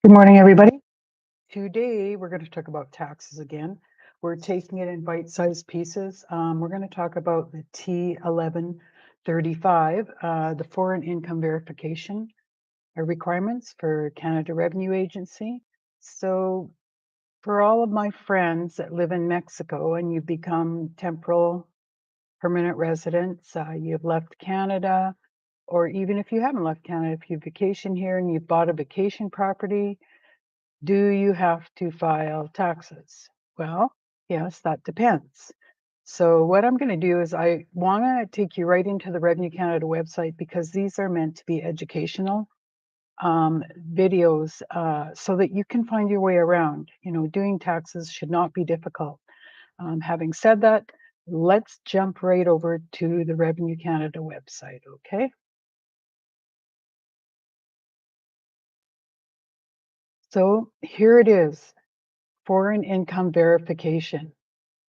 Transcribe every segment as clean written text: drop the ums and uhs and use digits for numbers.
Good morning, everybody. Today, we're going to talk about taxes again. We're taking it in bite-sized pieces. We're going to talk about the T1135, the foreign income verification requirements for Canada Revenue Agency. So for all of my friends that live in Mexico and you've become temporal permanent residents, you've left Canada, or even if you haven't left Canada, if you vacation here and you've bought a vacation property, do you have to file taxes? Well, yes, that depends. So what I'm going to do is I want to take you right into the Revenue Canada website because these are meant to be educational videos so that you can find your way around. You know, doing taxes should not be difficult. Having said that, let's jump right over to the Revenue Canada website, okay? So here it is, foreign income verification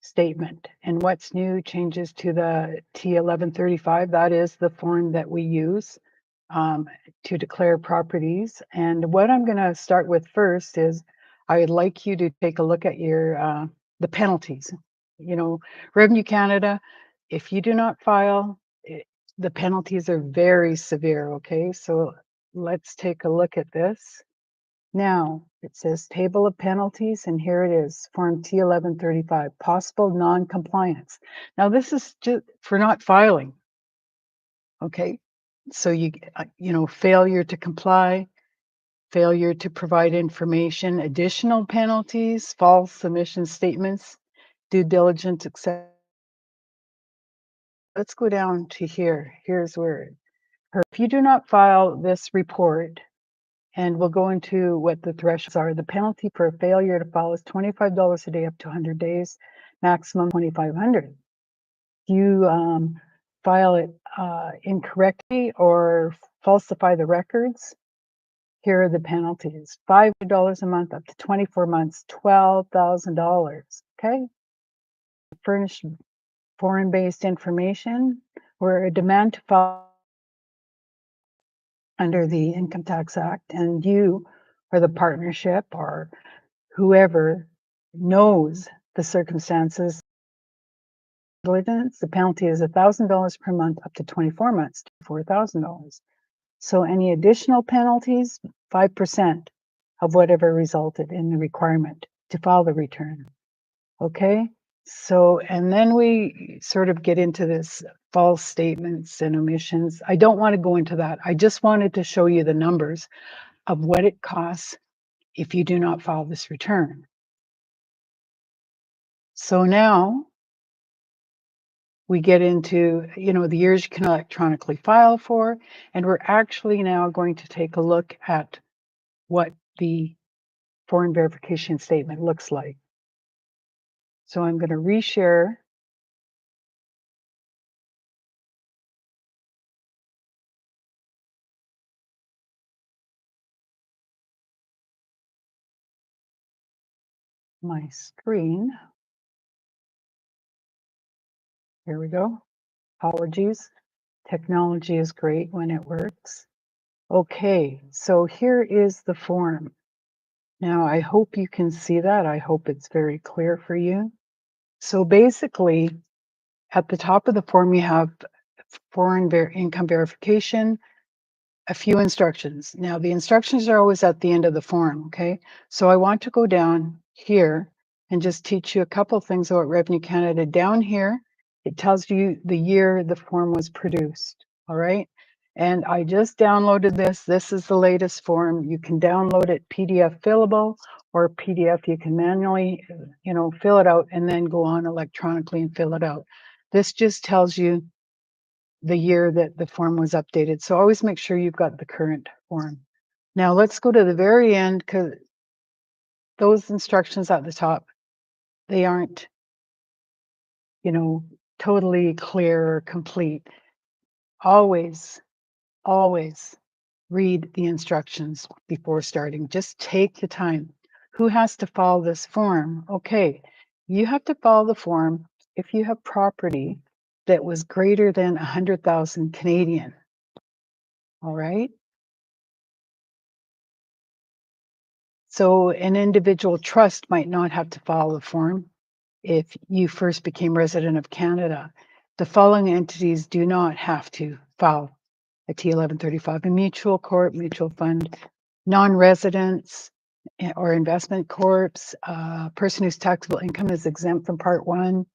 statement. And what's new changes to the T1135. That is the form that we use to declare properties. And what I'm going to start with first is I would like you to take a look at your the penalties. You know, Revenue Canada, if you do not file, the penalties are very severe. Okay, so let's take a look at this. Now, it says table of penalties, and here it is, Form T1135, possible non-compliance. Now, this is just for not filing, okay? So you know, failure to comply, failure to provide information, additional penalties, false submission statements, due diligence, etc. Let's go down to here. Here's where, if you do not file this report, and we'll go into what the thresholds are. The penalty for failure to file is $25 a day up to 100 days, maximum $2,500. If you file it incorrectly or falsify the records, here are the penalties. $500 a month up to 24 months, $12,000. Okay? Furnish foreign-based information or a demand to file under the Income Tax Act, and you or the partnership or whoever knows the circumstances, the penalty is $1,000 per month up to 24 months to $4,000. So any additional penalties, 5% of whatever resulted in the requirement to file the return. Okay, so and then we sort of get into this false statements and omissions. I don't want to go into that. I just wanted to show you the numbers of what it costs if you do not file this return. So now we get into, you know, the years you can electronically file for, and we're actually now going to take a look at what the foreign verification statement looks like. So I'm going to reshare. My screen. Here we go. Apologies. Technology is great when it works. Okay, so here is the form. Now, I hope you can see that. I hope it's very clear for you. So basically, at the top of the form, you have foreign income verification, a few instructions. Now, the instructions are always at the end of the form, okay? So I want to go down here and just teach you a couple things about Revenue Canada. Down here, it tells you the year the form was produced, all right? And I just downloaded this. This is the latest form. You can download it PDF fillable or PDF you can manually, you know, fill it out and then go on electronically and fill it out. This just tells you the year that the form was updated. So always make sure you've got the current form. Now let's go to the very end because those instructions at the top, they aren't, you know, totally clear or complete. Always, always read the instructions before starting. Just take the time. Who has to follow this form? Okay, you have to follow the form if you have property that was greater than 100,000 Canadian. All right. So an individual trust might not have to file the form if you first became resident of Canada. The following entities do not have to file a T1135: a mutual corp, mutual fund, non-residents or investment corps, person whose taxable income is exempt from Part 1,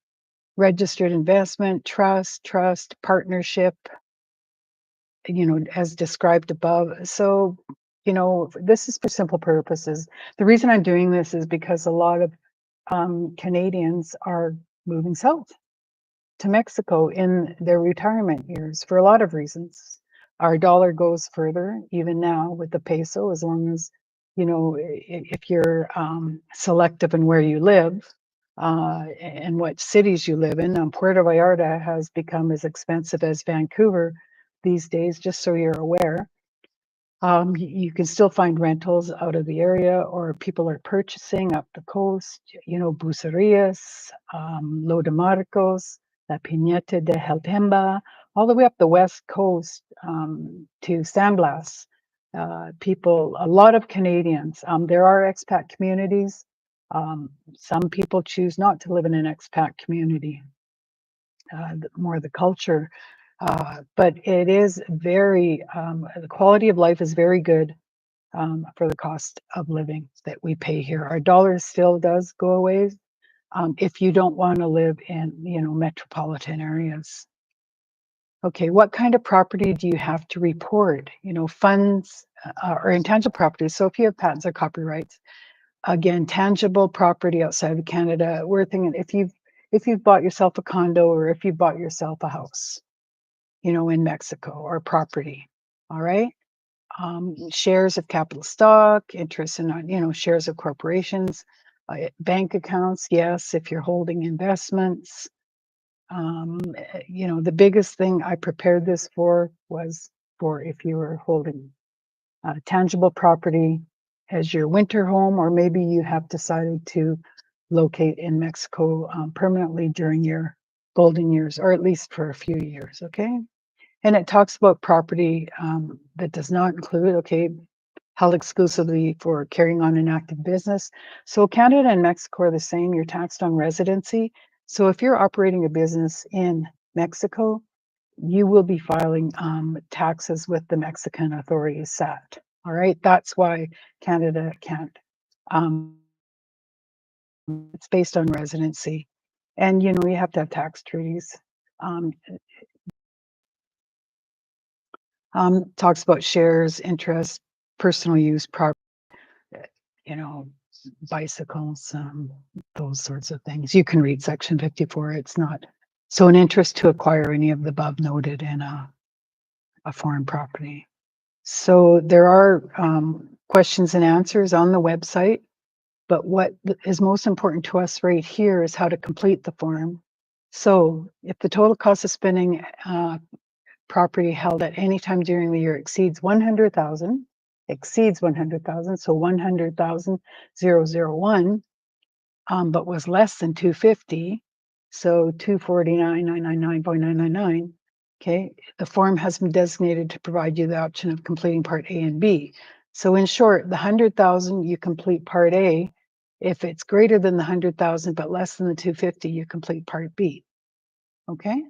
registered investment, trust, partnership, as described above. So, this is for simple purposes. The reason I'm doing this is because a lot of Canadians are moving south to Mexico in their retirement years for a lot of reasons. Our dollar goes further, even now with the peso, as long as, if you're selective in where you live and what cities you live in. Puerto Vallarta has become as expensive as Vancouver these days, just so you're aware. You can still find rentals out of the area, or people are purchasing up the coast, Bucerias, Lo de Marcos, La Pineta de Jaltemba, all the way up the west coast to San Blas. A lot of Canadians. There are expat communities. Some people choose not to live in an expat community, more the culture. But it is very, the quality of life is very good for the cost of living that we pay here. Our dollar still does go away if you don't want to live in, metropolitan areas. Okay, what kind of property do you have to report? Funds or intangible properties. So if you have patents or copyrights, again, tangible property outside of Canada, we're thinking if you've bought yourself a condo or if you bought yourself a house, in Mexico, or property. All right. Shares of capital stock, interest in, shares of corporations, bank accounts. Yes, if you're holding investments. The biggest thing I prepared this for was for if you were holding tangible property as your winter home, or maybe you have decided to locate in Mexico permanently during your golden years, or at least for a few years. Okay. And it talks about property that does not include, held exclusively for carrying on an active business. So Canada and Mexico are the same. You're taxed on residency. So if you're operating a business in Mexico, you will be filing taxes with the Mexican authorities, SAT. All right, that's why Canada can't. It's based on residency. And, you have to have tax treaties. Talks about shares, interest, personal use, property, you know, bicycles, those sorts of things. You can read section 54. It's not so an interest to acquire any of the above noted in a foreign property. So there are questions and answers on the website, but what is most important to us right here is how to complete the form. So if the total cost of spending property held at any time during the year exceeds 100,000, so 100,001, but was less than 250, so 249,999.999. Okay, the form has been designated to provide you the option of completing Part A and B. So in short, the 100,000, you complete Part A. If it's greater than the 100,000 but less than the 250, you complete Part B. Okay.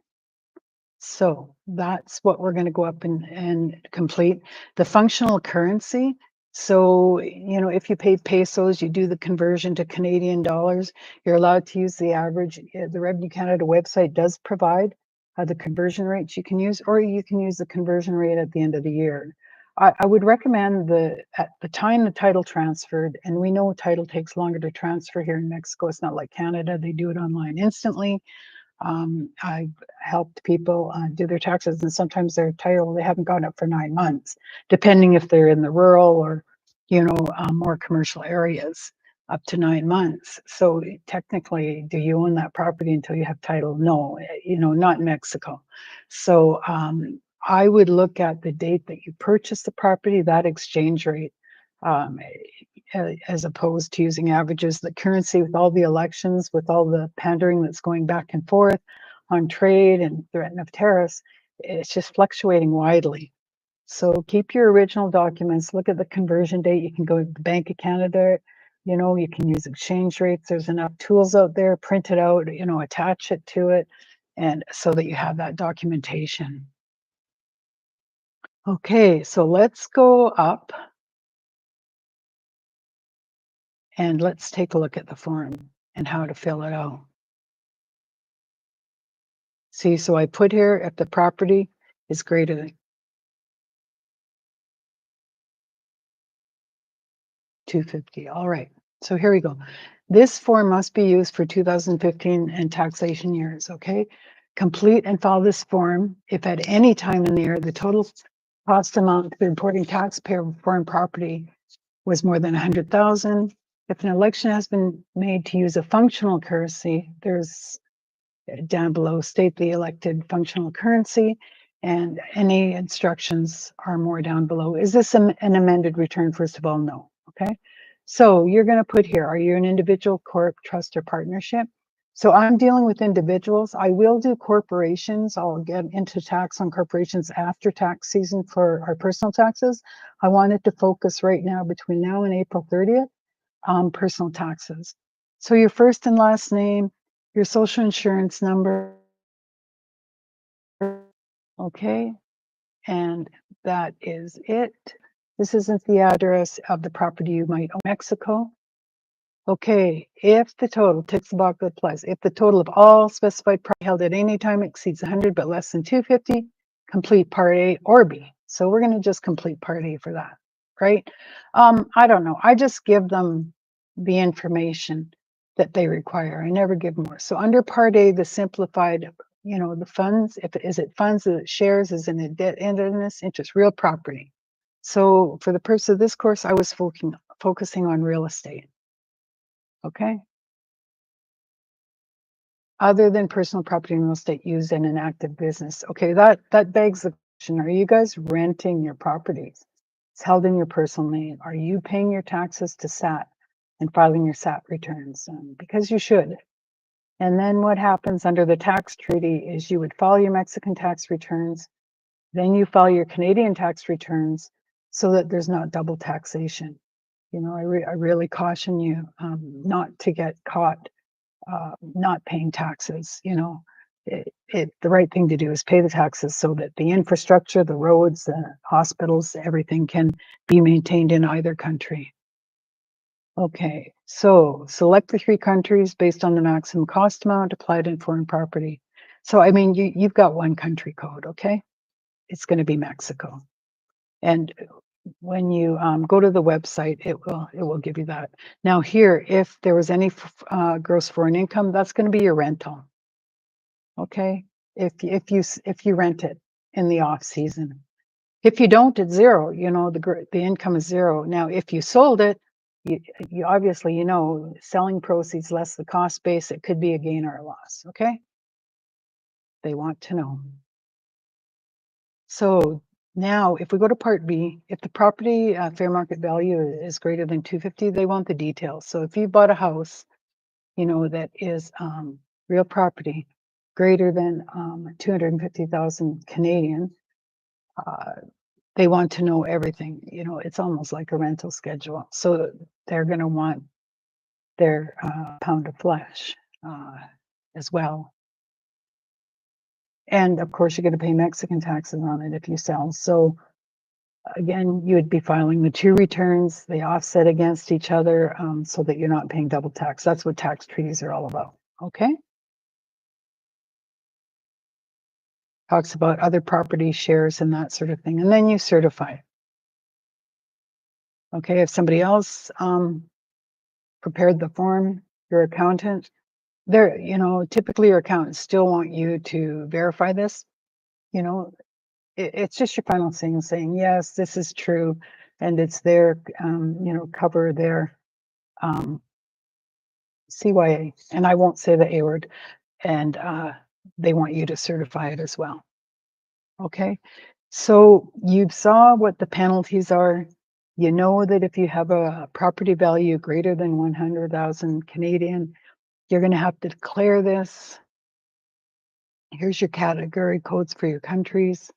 So that's what we're going to go up and complete. The functional currency. So, if you pay pesos, you do the conversion to Canadian dollars, you're allowed to use the average. The Revenue Canada website does provide the conversion rates you can use, or you can use the conversion rate at the end of the year. I would recommend at the time the title transferred, and we know title takes longer to transfer here in Mexico. It's not like Canada. They do it online instantly. I've helped people do their taxes, and sometimes their title, they haven't gone up for 9 months, depending if they're in the rural or, more commercial areas, up to 9 months. So technically, do you own that property until you have title? No, not in Mexico. So I would look at the date that you purchased the property, that exchange rate, as opposed to using averages. The currency, with all the elections, with all the pandering that's going back and forth on trade and threat of tariffs, it's just fluctuating widely. So keep your original documents, look at the conversion date. You can go to the Bank of Canada, you can use exchange rates. There's enough tools out there, print it out, attach it to it, and so that you have that documentation. Okay, so let's go up and let's take a look at the form and how to fill it out. See, so I put here if the property is greater than 250. All right. So here we go. This form must be used for 2015 and taxation years, okay? Complete and file this form if at any time in the year the total cost amount to the reporting taxpayer of foreign property was more than 100,000. If an election has been made to use a functional currency, there's down below, state the elected functional currency, and any instructions are more down below. Is this an amended return? First of all, no. Okay. So you're going to put here, are you an individual, corp, trust, or partnership? So I'm dealing with individuals. I will do corporations. I'll get into tax on corporations after tax season for our personal taxes. I wanted to focus right now between now and April 30th on personal taxes. So your first and last name, your social insurance number, okay, and that is it. This isn't the address of the property you might own in Mexico. Okay, if the total, ticks the box that applies, if the total of all specified property held at any time exceeds 100 but less than 250, complete Part A or B. So we're going to just complete Part A for that, right? I don't know. I just give them the information that they require. I never give more. So under Part A, the simplified, the funds, is it funds, is it shares, is it a debt, indebtedness, interest, real property. So for the purpose of this course, I was focusing on real estate. Okay. Other than personal property and real estate used in an active business. Okay, that begs the question, are you guys renting your properties? It's held in your personal name. Are you paying your taxes to SAT and filing your SAT returns? Because you should. And then what happens under the tax treaty is you would file your Mexican tax returns, then you file your Canadian tax returns so that there's not double taxation. I really caution you not to get caught not paying taxes. The right thing to do is pay the taxes so that the infrastructure, the roads, the hospitals, everything can be maintained in either country. Okay, so select the 3 countries based on the maximum cost amount applied in foreign property. So I mean, you've got one country code, okay? It's going to be Mexico. And when you go to the website, it will give you that. Now here, if there was any gross foreign income, that's going to be your rental. Okay, if you rent it in the off season. If you don't, it's zero. The income is zero. Now, if you sold it, you obviously selling proceeds less the cost base. It could be a gain or a loss. Okay, they want to know. So now, if we go to Part B, if the property fair market value is greater than 250, they want the details. So if you bought a house, that is real property greater than 250,000 Canadian, they want to know everything. It's almost like a rental schedule. So they're going to want their pound of flesh as well. And of course, you're going to pay Mexican taxes on it if you sell. So again, you would be filing the 2 returns, they offset against each other so that you're not paying double tax. That's what tax treaties are all about. Okay. Talks about other property shares and that sort of thing. And then you certify it. Okay, if somebody else prepared the form, your accountant, typically your accountants still want you to verify this. It's just your final thing saying, yes, this is true. And it's their, cover their CYA. And I won't say the A word. And they want you to certify it as well. Okay, so you saw what the penalties are. You know that if you have a property value greater than 100,000 Canadian, you're going to have to declare this. Here's your category codes for your countries.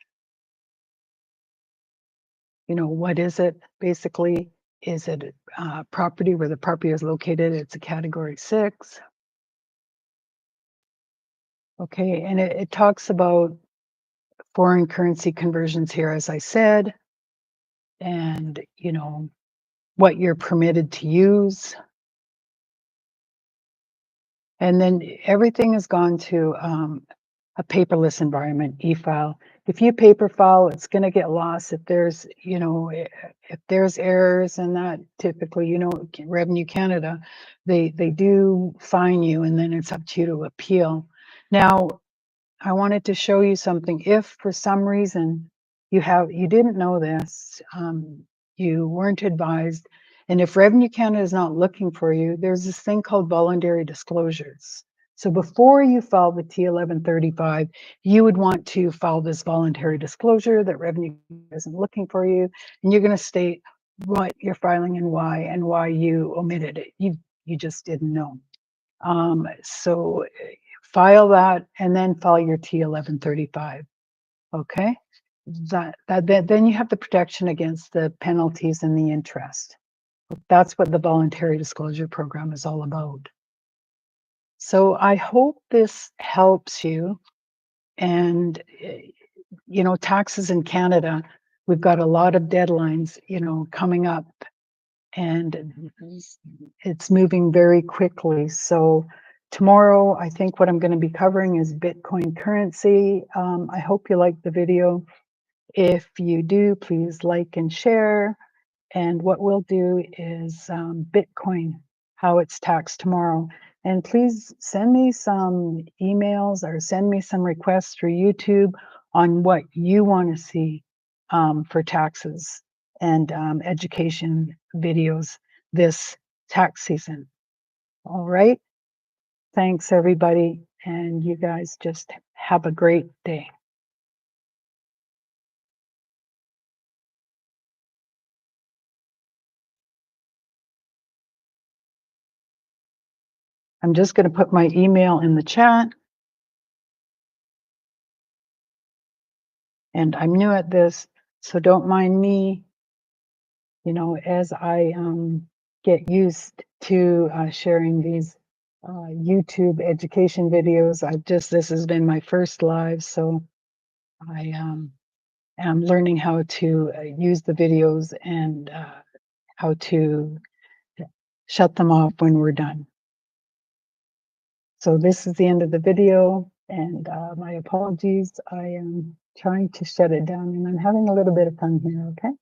what is it basically? Is it property where the property is located? It's a category 6. Okay, and it talks about foreign currency conversions here, as I said, and what you're permitted to use. And then everything has gone to a paperless environment, e-file. If you paper file, it's going to get lost if there's, if there's errors, and that typically, Revenue Canada, they do fine you, and then it's up to you to appeal. Now, I wanted to show you something. If for some reason you didn't know this, you weren't advised, and if Revenue Canada is not looking for you, there's this thing called voluntary disclosures. So before you file the T1135, you would want to file this voluntary disclosure that Revenue isn't looking for you, and you're going to state what you're filing and why you omitted it. You just didn't know. So file that, and then file your T1135. Okay, then you have the protection against the penalties and the interest. That's what the voluntary disclosure program is all about. So I hope this helps you. And taxes in Canada, we've got a lot of deadlines, coming up, and it's moving very quickly. So tomorrow, I think what I'm going to be covering is Bitcoin currency. I hope you liked the video. If you do, please like and share. And what we'll do is Bitcoin, how it's taxed tomorrow. And please send me some emails or send me some requests through YouTube on what you want to see for taxes and education videos this tax season. All right. Thanks, everybody. And you guys just have a great day. I'm just going to put my email in the chat. And I'm new at this, so don't mind me, as I get used to sharing these YouTube education videos. This has been my first live, so I am learning how to use the videos and how to shut them off when we're done. So this is the end of the video, and my apologies. I am trying to shut it down, and I'm having a little bit of fun here, okay?